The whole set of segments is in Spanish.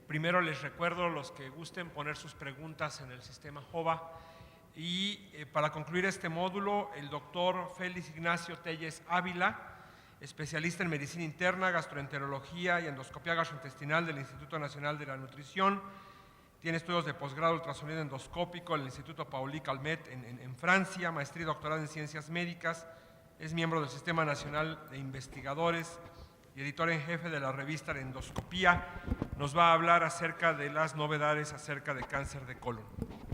Primero les recuerdo, los que gusten, poner sus preguntas en el sistema JOVA. Y para concluir este módulo, el doctor Félix Ignacio Telles Ávila, especialista en medicina interna, gastroenterología y endoscopía gastrointestinal del Instituto Nacional de la Nutrición. Tiene estudios de posgrado ultrasonido endoscópico en el Instituto Pauli Calmet en Francia, maestría y doctorado en ciencias médicas. Es miembro del Sistema Nacional de Investigadores y editor en jefe de la revista de Endoscopía. Nos va a hablar acerca de las novedades acerca de cáncer de colon.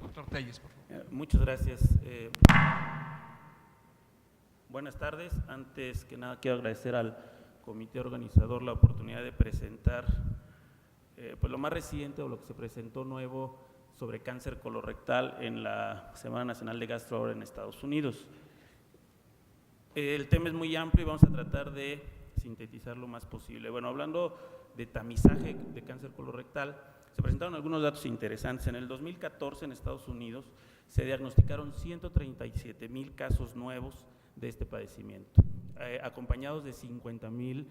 Doctor Telles, por favor. Muchas gracias. Buenas tardes. Antes que nada quiero agradecer al comité organizador la oportunidad de presentar pues lo más reciente o lo que se presentó nuevo sobre cáncer colorectal en la Semana Nacional de Gastro ahora en Estados Unidos. El tema es muy amplio y vamos a tratar de sintetizar lo más posible. Bueno, hablando de tamizaje de cáncer colorectal, se presentaron algunos datos interesantes. En el 2014 en Estados Unidos se diagnosticaron 137,000 casos nuevos de este padecimiento, acompañados de 50,000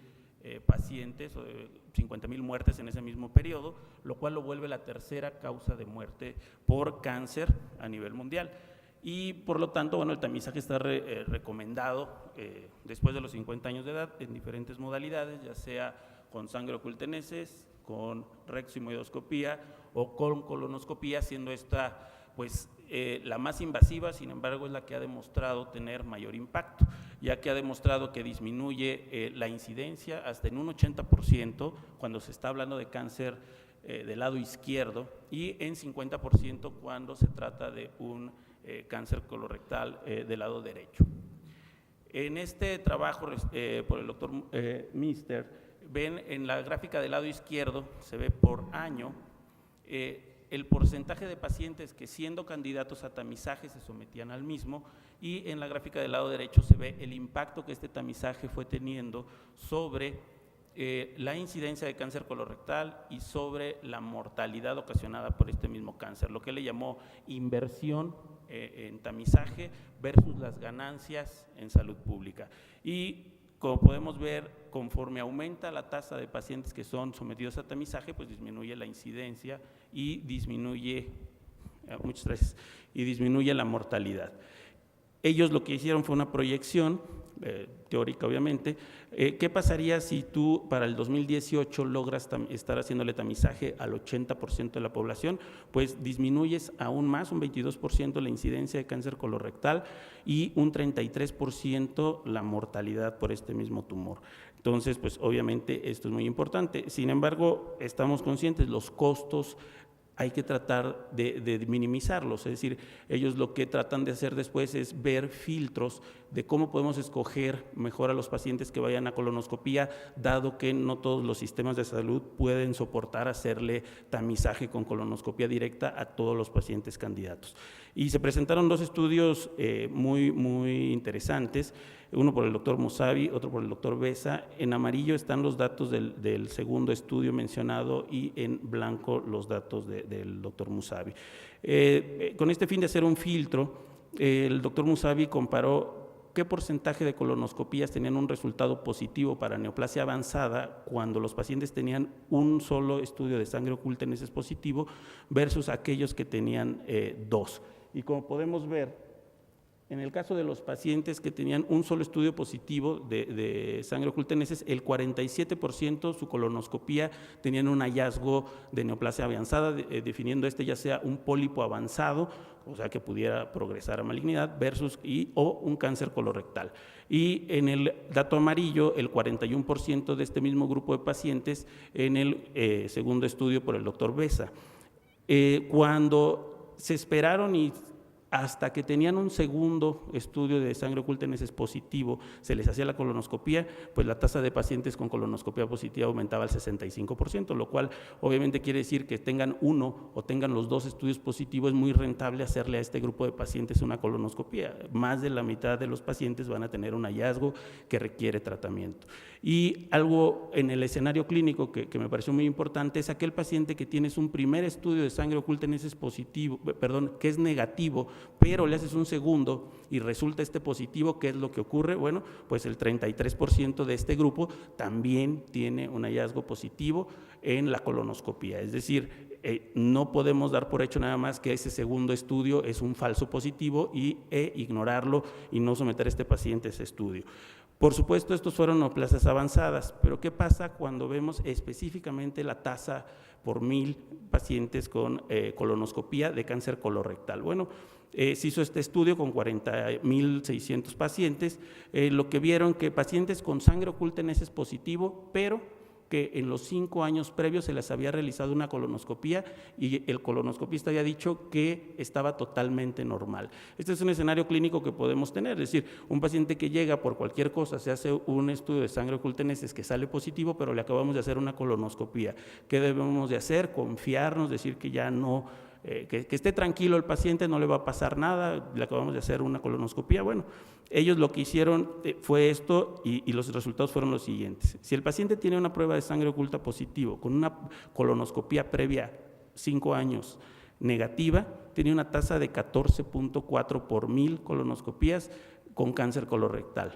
pacientes, 50,000 muertes en ese mismo periodo, lo cual lo vuelve la tercera causa de muerte por cáncer a nivel mundial. Y por lo tanto, bueno, el tamizaje está recomendado después de los 50 años de edad en diferentes modalidades, ya sea con sangre oculta en heces, con rexoimodoscopía o con colonoscopía, siendo esta pues la más invasiva. Sin embargo, es la que ha demostrado tener mayor impacto, ya que ha demostrado que disminuye la incidencia hasta en un 80% cuando se está hablando de cáncer del lado izquierdo y en 50% cuando se trata de un cáncer colorectal del lado derecho. En este trabajo por el doctor Mister, ven en la gráfica del lado izquierdo, se ve por año, el porcentaje de pacientes que siendo candidatos a tamizaje se sometían al mismo, y en la gráfica del lado derecho se ve el impacto que este tamizaje fue teniendo sobre la incidencia de cáncer colorectal y sobre la mortalidad ocasionada por este mismo cáncer, lo que él le llamó inversión en tamizaje versus las ganancias en salud pública. Y como podemos ver, conforme aumenta la tasa de pacientes que son sometidos a tamizaje, pues disminuye la incidencia y disminuye, muchas gracias, y disminuye la mortalidad. Ellos lo que hicieron fue una proyección teórica, obviamente. ¿Qué pasaría si tú para el 2018 logras estar haciéndole tamizaje al 80% de la población? Pues disminuyes aún más, un 22% la incidencia de cáncer colorectal y un 33% la mortalidad por este mismo tumor. Entonces, pues obviamente esto es muy importante. Sin embargo, estamos conscientes, los costos hay que tratar de minimizarlos, es decir, ellos lo que tratan de hacer después es ver filtros de cómo podemos escoger mejor a los pacientes que vayan a colonoscopía, dado que no todos los sistemas de salud pueden soportar hacerle tamizaje con colonoscopía directa a todos los pacientes candidatos. Y se presentaron dos estudios muy interesantes, uno por el doctor Musavi, otro por el doctor Besa. En amarillo están los datos del segundo estudio mencionado y en blanco los datos del doctor Musavi. Con este fin de hacer un filtro, el doctor Musavi comparó qué porcentaje de colonoscopías tenían un resultado positivo para neoplasia avanzada cuando los pacientes tenían un solo estudio de sangre oculta en heces positivo versus aquellos que tenían dos. Y como podemos ver, en el caso de los pacientes que tenían un solo estudio positivo de sangre oculta en heces, el 47% su colonoscopía tenían un hallazgo de neoplasia avanzada, definiendo ya sea un pólipo avanzado, o sea que pudiera progresar a malignidad, versus o un cáncer colorectal. Y en el dato amarillo, el 41% de este mismo grupo de pacientes en el segundo estudio por el doctor Besa. Cuando se esperaron y hasta que tenían un segundo estudio de sangre oculta en heces positivo, se les hacía la colonoscopía, pues la tasa de pacientes con colonoscopía positiva aumentaba al 65%, lo cual obviamente quiere decir que tengan uno o tengan los dos estudios positivos, es muy rentable hacerle a este grupo de pacientes una colonoscopía. Más de la mitad de los pacientes van a tener un hallazgo que requiere tratamiento. Y algo en el escenario clínico que me pareció muy importante es aquel paciente que tienes un primer estudio de sangre oculta en heces positivo, que es negativo, pero le haces un segundo y resulta positivo, ¿qué es lo que ocurre? Bueno, pues el 33% de este grupo también tiene un hallazgo positivo en la colonoscopía. Es decir, no podemos dar por hecho nada más que ese segundo estudio es un falso positivo e ignorarlo y no someter a este paciente a ese estudio. Por supuesto, estos fueron neoplasias avanzadas, pero ¿qué pasa cuando vemos específicamente la tasa por 1000 pacientes con colonoscopía de cáncer colorectal? Bueno, se hizo este estudio con 40.600 pacientes, lo que vieron que pacientes con sangre oculta en heces positivo, pero que en los 5 años previos se les había realizado una colonoscopía y el colonoscopista había dicho que estaba totalmente normal. Este es un escenario clínico que podemos tener, es decir, un paciente que llega por cualquier cosa, se hace un estudio de sangre oculta en heces que sale positivo, pero le acabamos de hacer una colonoscopía. ¿Qué debemos de hacer? Confiarnos, decir que ya no, que esté tranquilo el paciente, no le va a pasar nada, le acabamos de hacer una colonoscopía. Bueno, ellos lo que hicieron fue esto y los resultados fueron los siguientes. Si el paciente tiene una prueba de sangre oculta positivo con una colonoscopía previa 5 años negativa, tiene una tasa de 14.4 por 1000 colonoscopías con cáncer colorectal.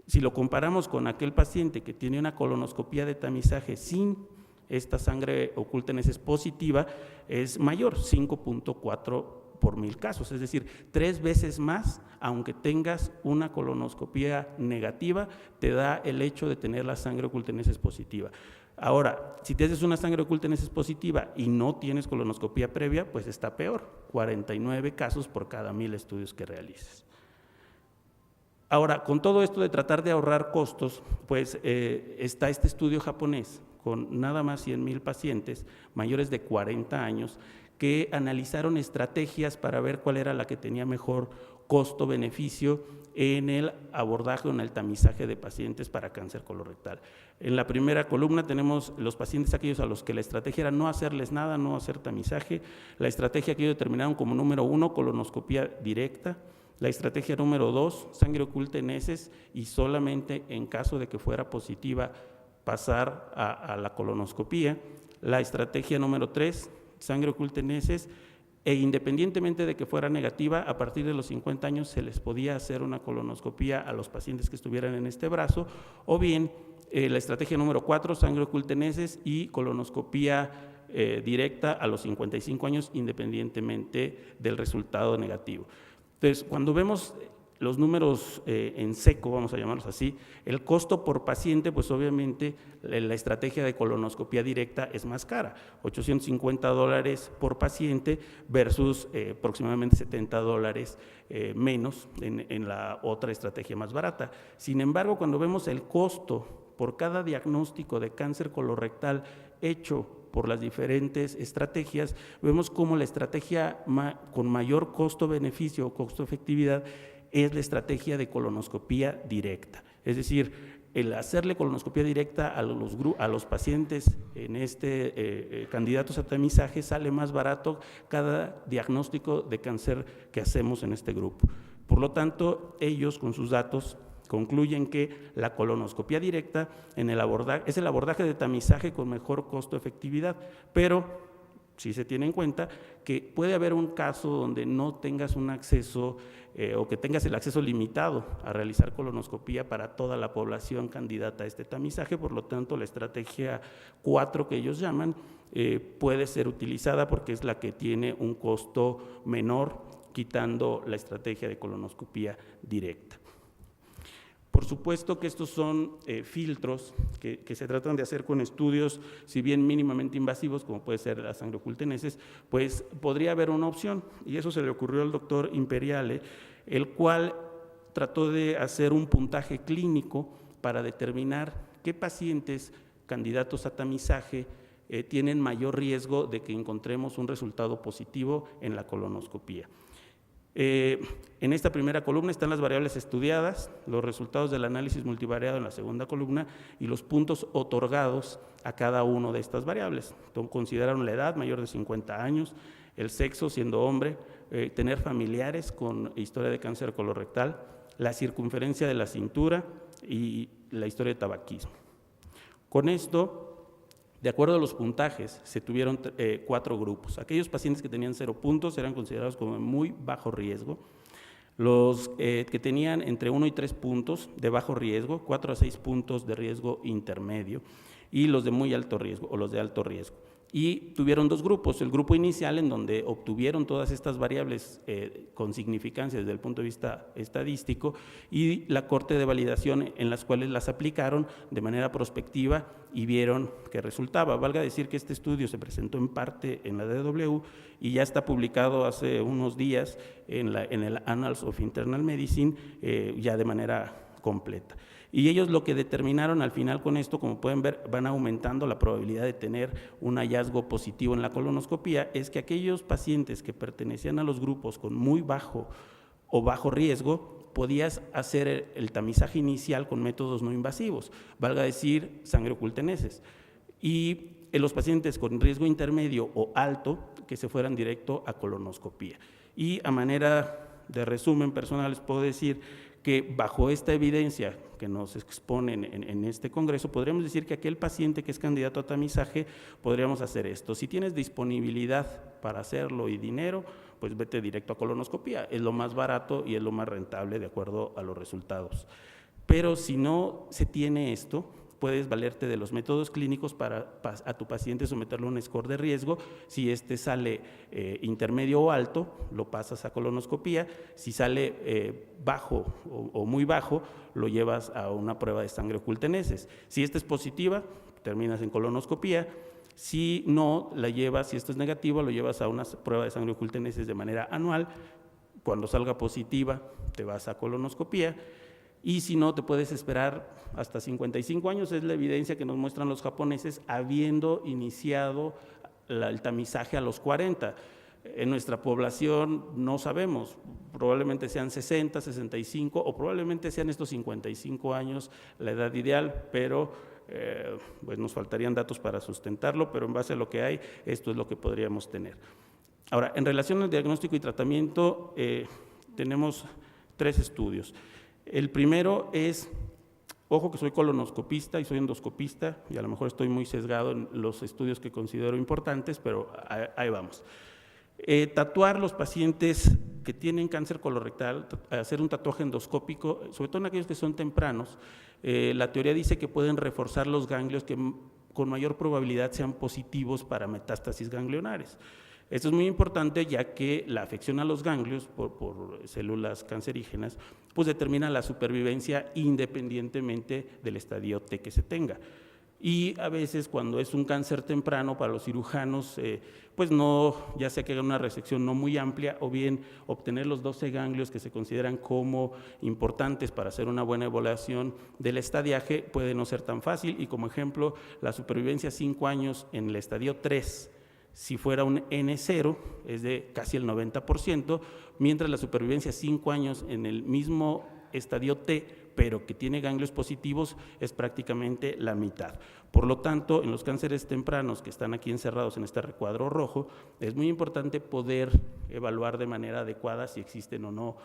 Si lo comparamos con aquel paciente que tiene una colonoscopía de tamizaje sin esta sangre oculta en heces positiva, es mayor, 5.4 por 1000 casos, es decir, 3 veces más, aunque tengas una colonoscopía negativa, te da el hecho de tener la sangre oculta en heces positiva. Ahora, si te haces una sangre oculta en heces positiva y no tienes colonoscopía previa, pues está peor, 49 casos por cada 1000 estudios que realices. Ahora, con todo esto de tratar de ahorrar costos, pues está este estudio japonés con nada más 100,000 pacientes mayores de 40 años que analizaron estrategias para ver cuál era la que tenía mejor costo-beneficio en el abordaje o en el tamizaje de pacientes para cáncer colorectal. En la primera columna tenemos los pacientes aquellos a los que la estrategia era no hacerles nada, no hacer tamizaje. La estrategia que ellos determinaron como número 1, colonoscopía directa. La estrategia número 2, sangre oculta en heces y solamente en caso de que fuera positiva pasar a la colonoscopía. La estrategia número 3, sangre oculta en heces, e independientemente de que fuera negativa, a partir de los 50 años se les podía hacer una colonoscopía a los pacientes que estuvieran en este brazo, o bien la estrategia número 4, sangre oculta en heces y colonoscopía directa a los 55 años, independientemente del resultado negativo. Entonces, cuando vemos los números en seco, vamos a llamarlos así, el costo por paciente, pues obviamente la estrategia de colonoscopía directa es más cara, $850 por paciente versus aproximadamente $70 menos en la otra estrategia más barata. Sin embargo, cuando vemos el costo por cada diagnóstico de cáncer colorectal hecho por las diferentes estrategias, vemos cómo la estrategia con mayor costo-beneficio o costo-efectividad es la estrategia de colonoscopía directa. Es decir, el hacerle colonoscopía directa a los pacientes en candidatos a tamizaje sale más barato cada diagnóstico de cáncer que hacemos en este grupo. Por lo tanto, ellos con sus datos concluyen que la colonoscopía directa es el abordaje de tamizaje con mejor costo-efectividad, pero sí se tiene en cuenta que puede haber un caso donde no tengas un acceso o que tengas el acceso limitado a realizar colonoscopía para toda la población candidata a este tamizaje, por lo tanto la estrategia 4 que ellos llaman puede ser utilizada porque es la que tiene un costo menor, quitando la estrategia de colonoscopía directa. Por supuesto que estos son filtros que se tratan de hacer con estudios, si bien mínimamente invasivos, como puede ser la sangre oculta en heces, pues podría haber una opción, y eso se le ocurrió al doctor Imperiale, el cual trató de hacer un puntaje clínico para determinar qué pacientes candidatos a tamizaje tienen mayor riesgo de que encontremos un resultado positivo en la colonoscopía. En esta primera columna están las variables estudiadas, los resultados del análisis multivariado en la segunda columna y los puntos otorgados a cada una de estas variables. Entonces, consideraron la edad, mayor de 50 años, el sexo, siendo hombre, tener familiares con historia de cáncer colorectal, la circunferencia de la cintura y la historia de tabaquismo. Con esto De acuerdo a los puntajes, se tuvieron 4 grupos. Aquellos pacientes que tenían 0 puntos eran considerados como muy bajo riesgo. Los que tenían entre 1 y 3 puntos de bajo riesgo, 4 a 6 puntos de riesgo intermedio, y los de muy alto riesgo o los de alto riesgo. Y tuvieron 2 grupos, el grupo inicial en donde obtuvieron todas estas variables con significancia desde el punto de vista estadístico, y la corte de validación en las cuales las aplicaron de manera prospectiva y vieron que resultaba. Valga decir que este estudio se presentó en parte en la DW y ya está publicado hace unos días en el Annals of Internal Medicine ya de manera completa. Y ellos lo que determinaron al final con esto, como pueden ver, van aumentando la probabilidad de tener un hallazgo positivo en la colonoscopía, es que aquellos pacientes que pertenecían a los grupos con muy bajo o bajo riesgo, podías hacer el tamizaje inicial con métodos no invasivos, valga decir sangre oculta en heces. Y en los pacientes con riesgo intermedio o alto, que se fueran directo a colonoscopía. Y a manera de resumen personal les puedo decir que bajo esta evidencia que nos exponen en este congreso, podríamos decir que aquel paciente que es candidato a tamizaje, podríamos hacer esto. Si tienes disponibilidad para hacerlo y dinero, pues vete directo a colonoscopía, es lo más barato y es lo más rentable de acuerdo a los resultados. Pero si no se tiene esto, puedes valerte de los métodos clínicos para a tu paciente someterlo a un score de riesgo. Si este sale intermedio o alto, lo pasas a colonoscopía. Si sale bajo o muy bajo, lo llevas a una prueba de sangre oculta en heces. Si esta es positiva, terminas en colonoscopía. Si no, la llevas, si esto es negativo, lo llevas a una prueba de sangre oculta en heces de manera anual. Cuando salga positiva, te vas a colonoscopía. Y si no, te puedes esperar hasta 55 años, es la evidencia que nos muestran los japoneses, habiendo iniciado el tamizaje a los 40. En nuestra población no sabemos, probablemente sean 60, 65 o probablemente sean estos 55 años la edad ideal, pero pues nos faltarían datos para sustentarlo, pero en base a lo que hay, esto es lo que podríamos tener. Ahora, en relación al diagnóstico y tratamiento, tenemos 3 estudios. El primero es, ojo que soy colonoscopista y soy endoscopista, y a lo mejor estoy muy sesgado en los estudios que considero importantes, pero ahí vamos. Tatuar los pacientes que tienen cáncer colorectal, hacer un tatuaje endoscópico, sobre todo en aquellos que son tempranos, la teoría dice que pueden reforzar los ganglios que con mayor probabilidad sean positivos para metástasis ganglionares. Esto es muy importante ya que la afección a los ganglios por células cancerígenas pues determina la supervivencia independientemente del estadio T que se tenga. Y a veces cuando es un cáncer temprano para los cirujanos, pues no, ya sea que haga una resección no muy amplia o bien obtener los 12 ganglios que se consideran como importantes para hacer una buena evaluación del estadiaje puede no ser tan fácil. Y como ejemplo, la supervivencia 5 años en el estadio 3, si fuera un N0, es de casi el 90%, mientras la supervivencia 5 años en el mismo estadio T, pero que tiene ganglios positivos, es prácticamente la mitad. Por lo tanto, en los cánceres tempranos que están aquí encerrados en este recuadro rojo, es muy importante poder evaluar de manera adecuada si existen o no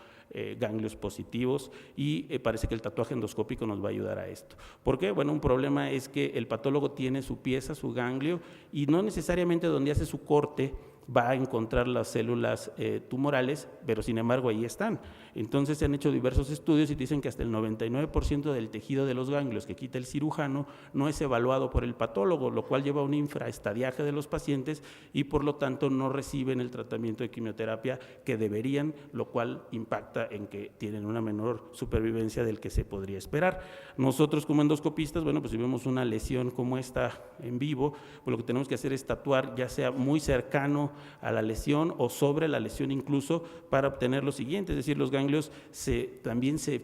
ganglios positivos y parece que el tatuaje endoscópico nos va a ayudar a esto. ¿Por qué? Bueno, un problema es que el patólogo tiene su pieza, su ganglio, y no necesariamente donde hace su corte va a encontrar las células tumorales, pero sin embargo ahí están. Entonces se han hecho diversos estudios y dicen que hasta el 99% del tejido de los ganglios que quita el cirujano no es evaluado por el patólogo, lo cual lleva a un infraestadiaje de los pacientes y por lo tanto no reciben el tratamiento de quimioterapia que deberían, lo cual impacta en que tienen una menor supervivencia del que se podría esperar. Nosotros como endoscopistas, bueno, pues si vemos una lesión como esta en vivo, pues lo que tenemos que hacer es tatuar ya sea muy cercano a la lesión o sobre la lesión incluso para obtener lo siguiente, es decir, los ganglios también se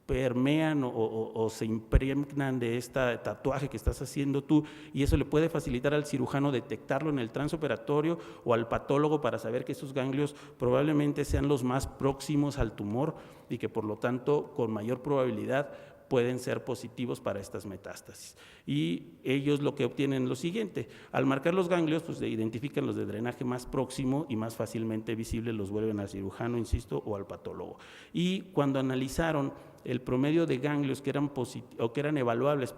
permean o se impregnan de este tatuaje que estás haciendo tú y eso le puede facilitar al cirujano detectarlo en el transoperatorio o al patólogo para saber que esos ganglios probablemente sean los más próximos al tumor y que por lo tanto con mayor probabilidad pueden ser positivos para estas metástasis. Y ellos lo que obtienen es lo siguiente, al marcar los ganglios, pues identifican los de drenaje más próximo y más fácilmente visibles los vuelven al cirujano, insisto, o al patólogo. Y cuando analizaron el promedio de ganglios que eran evaluables,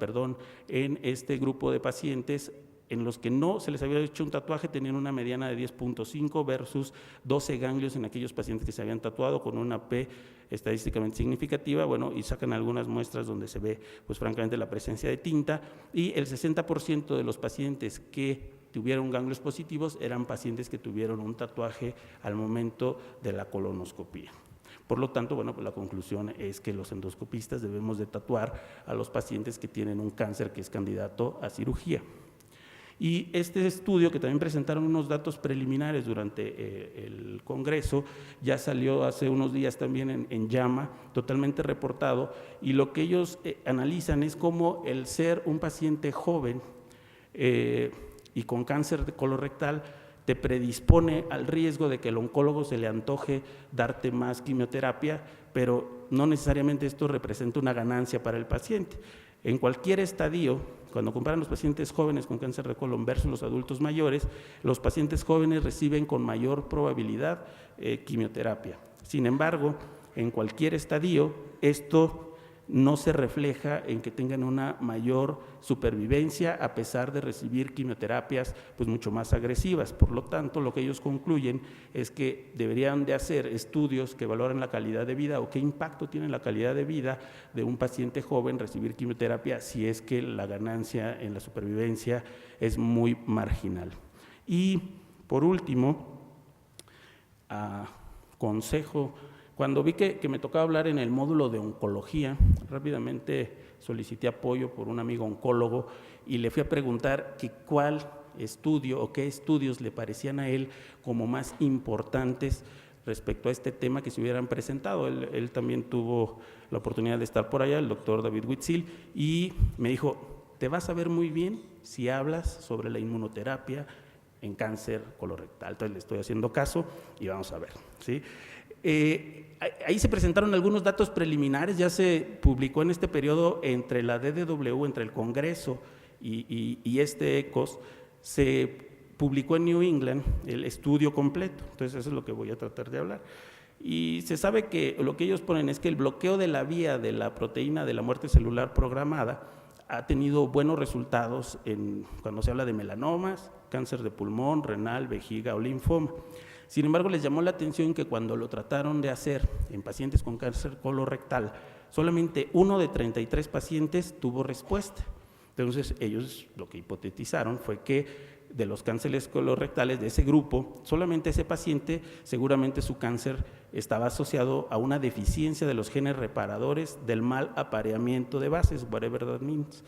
en este grupo de pacientes, en los que no se les había hecho un tatuaje tenían una mediana de 10.5 versus 12 ganglios en aquellos pacientes que se habían tatuado con una P estadísticamente significativa, bueno, y sacan algunas muestras donde se ve, pues francamente, la presencia de tinta, y el 60% de los pacientes que tuvieron ganglios positivos eran pacientes que tuvieron un tatuaje al momento de la colonoscopía. Por lo tanto, bueno, pues la conclusión es que los endoscopistas debemos de tatuar a los pacientes que tienen un cáncer que es candidato a cirugía. Y este estudio, que también presentaron unos datos preliminares durante el Congreso, ya salió hace unos días también en JAMA, totalmente reportado, y lo que ellos analizan es cómo el ser un paciente joven y con cáncer de colorectal te predispone al riesgo de que el oncólogo se le antoje darte más quimioterapia, pero no necesariamente esto representa una ganancia para el paciente. En cualquier estadio, cuando comparan los pacientes jóvenes con cáncer de colon versus los adultos mayores, los pacientes jóvenes reciben con mayor probabilidad quimioterapia. Sin embargo, en cualquier estadio, esto no se refleja en que tengan una mayor supervivencia a pesar de recibir quimioterapias pues mucho más agresivas. Por lo tanto, lo que ellos concluyen es que deberían de hacer estudios que valoren la calidad de vida o qué impacto tiene la calidad de vida de un paciente joven recibir quimioterapia si es que la ganancia en la supervivencia es muy marginal. Y por último, consejo. Cuando vi que me tocaba hablar en el módulo de oncología, rápidamente solicité apoyo por un amigo oncólogo y le fui a preguntar que cuál estudio o qué estudios le parecían a él como más importantes respecto a este tema que se hubieran presentado. Él también tuvo la oportunidad de estar por allá, el doctor David Huitzil, y me dijo, te vas a ver muy bien si hablas sobre la inmunoterapia en cáncer colorectal. Entonces le estoy haciendo caso y vamos a ver, ¿sí? Ahí se presentaron algunos datos preliminares, ya se publicó en este periodo entre la DDW, entre el Congreso y este ECOS, se publicó en New England el estudio completo, entonces eso es lo que voy a tratar de hablar. Y se sabe que lo que ellos ponen es que el bloqueo de la vía de la proteína de la muerte celular programada ha tenido buenos resultados cuando se habla de melanomas, cáncer de pulmón, renal, vejiga o linfoma. Sin embargo, les llamó la atención que cuando lo trataron de hacer en pacientes con cáncer colorectal, solamente 1 de 33 pacientes tuvo respuesta. Entonces, ellos lo que hipotetizaron fue que de los cánceres colorectales de ese grupo, solamente ese paciente, seguramente su cáncer estaba asociado a una deficiencia de los genes reparadores del mal apareamiento de bases, whatever that means.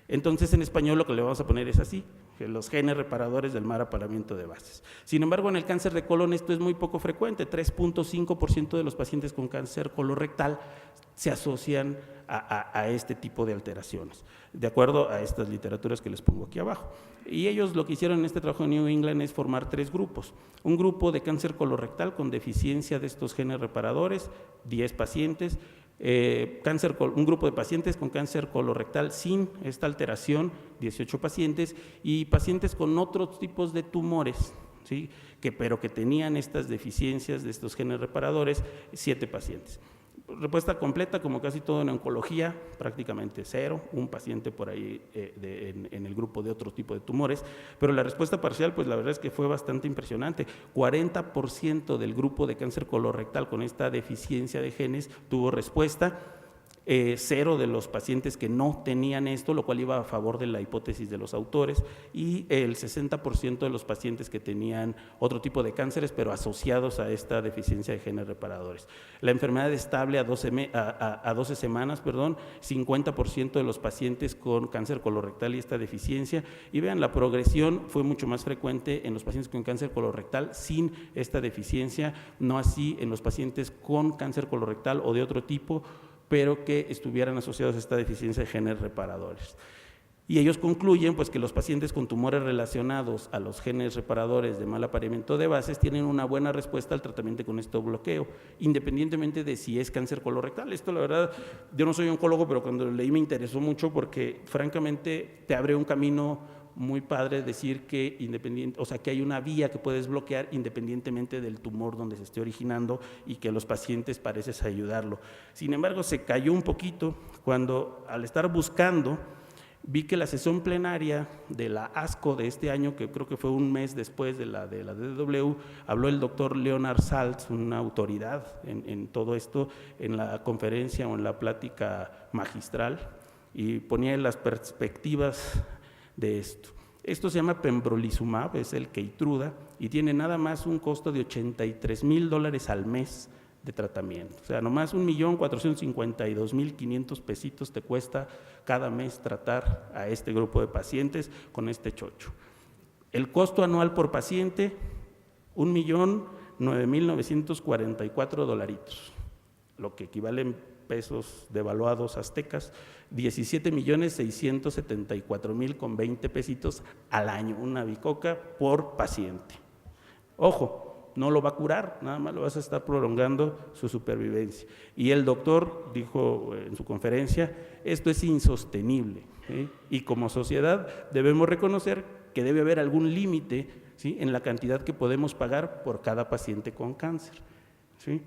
Entonces, en español lo que le vamos a poner es así, que los genes reparadores del mal apareamiento de bases. Sin embargo, en el cáncer de colon esto es muy poco frecuente, 3.5% de los pacientes con cáncer colorectal se asocian a este tipo de alteraciones, de acuerdo a estas literaturas que les pongo aquí abajo. Y ellos lo que hicieron en este trabajo en New England es formar 3 grupos. Un grupo de cáncer colorectal con deficiencia de estos genes reparadores, 10 pacientes, un grupo de pacientes con cáncer colorectal sin esta alteración, 18 pacientes, y pacientes con otros tipos de tumores, ¿sí? pero que tenían estas deficiencias de estos genes reparadores, 7 pacientes. Respuesta completa, como casi todo en oncología, prácticamente 0, un paciente por ahí en el grupo de otro tipo de tumores, pero la respuesta parcial, pues la verdad es que fue bastante impresionante. 40% del grupo de cáncer colorectal con esta deficiencia de genes tuvo respuesta, 0 de los pacientes que no tenían esto, lo cual iba a favor de la hipótesis de los autores, y el 60% de los pacientes que tenían otro tipo de cánceres, pero asociados a esta deficiencia de genes reparadores. La enfermedad estable a 12 semanas, 50% de los pacientes con cáncer colorectal y esta deficiencia, y vean, la progresión fue mucho más frecuente en los pacientes con cáncer colorectal sin esta deficiencia, no así en los pacientes con cáncer colorectal o de otro tipo, pero que estuvieran asociados a esta deficiencia de genes reparadores. Y ellos concluyen pues, que los pacientes con tumores relacionados a los genes reparadores de mal apareamiento de bases tienen una buena respuesta al tratamiento con este bloqueo, independientemente de si es cáncer colorectal. Esto, la verdad, yo no soy oncólogo, pero cuando lo leí me interesó mucho porque, francamente, te abre un camino muy padre decir que que hay una vía que puedes bloquear independientemente del tumor donde se esté originando y que los pacientes pareces ayudarlo. Sin embargo, se cayó un poquito cuando al estar buscando vi que la sesión plenaria de la ASCO de este año, que creo que fue un mes después de la DW, habló el doctor Leonard Saltz, una autoridad en todo esto, en la conferencia o en la plática magistral, y ponía las perspectivas de esto. Esto se llama pembrolizumab, es el Keytruda, y tiene nada más un costo de $83,000 al mes de tratamiento. O sea, nomás 1,452,500 pesitos te cuesta cada mes tratar a este grupo de pacientes con este chocho. El costo anual por paciente, $1,09,944, lo que equivale en pesos devaluados aztecas, 17,674,020 pesitos al año, una bicoca por paciente. Ojo, no lo va a curar, nada más lo vas a estar prolongando su supervivencia. Y el doctor dijo en su conferencia, esto es insostenible, ¿sí? Y como sociedad debemos reconocer que debe haber algún límite, ¿sí?, en la cantidad que podemos pagar por cada paciente con cáncer, ¿sí?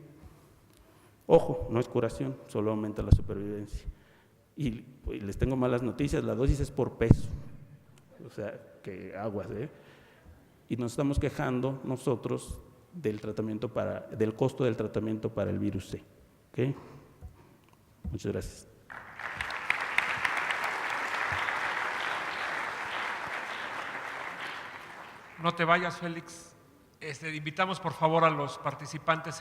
Ojo, no es curación, solo aumenta la supervivencia. Y les tengo malas noticias, la dosis es por peso, o sea, que aguas, ¿eh? Y nos estamos quejando nosotros del costo del tratamiento para el virus C. ¿Okay? Muchas gracias. No te vayas, Félix. Invitamos por favor a los participantes